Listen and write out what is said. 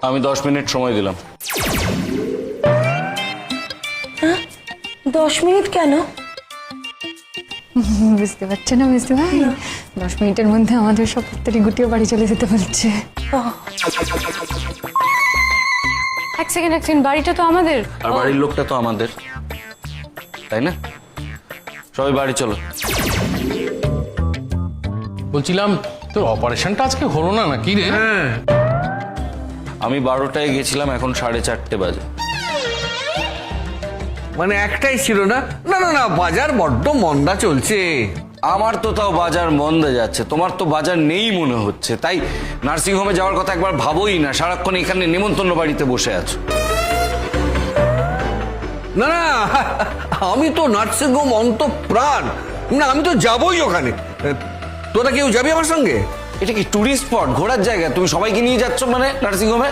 আমি 10 মিনিট সময় দিলাম। 10 মিনিট কেন? বুঝতে পারছো না বুঝতে ভাই, 10 মিনিটের মধ্যে আমাদের সব প্রত্যেকটি গুটিও বাড়ি চলে যেতে বলছে। এক সেকেন্ড, বাড়িটা তো আমাদের। আর বাড়ির লোকটা তো আমাদের, তাই না? সবাই বাড়ি চলো। বলছিলাম তোর অপারেশনটা আজকে হলো না নাকি রে? আমি 12টায় গেছিলাম, এখন 4:30 বাজে। মানে একটাই ছিল না? না না না, বাজার বড্ড মন্দা চলছে। আমার তো তাও বাজার মন্দে যাচ্ছে, তোমার তো বাজার নেই মনে হচ্ছে। তাই নার্সিংহোমে যাওয়ার কথা একবার ভাবোই না, সারাক্ষণ এখানে নিমন্ত্রণ বাড়িতে বসে আছো। না না, আমি তো নার্সিংহোম অন্তঃপ্রাণ, না আমি তো যাবই ওখানে। তোরা কেউ যাবি আমার সঙ্গে? এটা কি টুরিস্ট স্পট, ঘোরার জায়গা? তুমি সবাইকে নিয়ে যাচ্ছ মানে নার্সিংহোমে?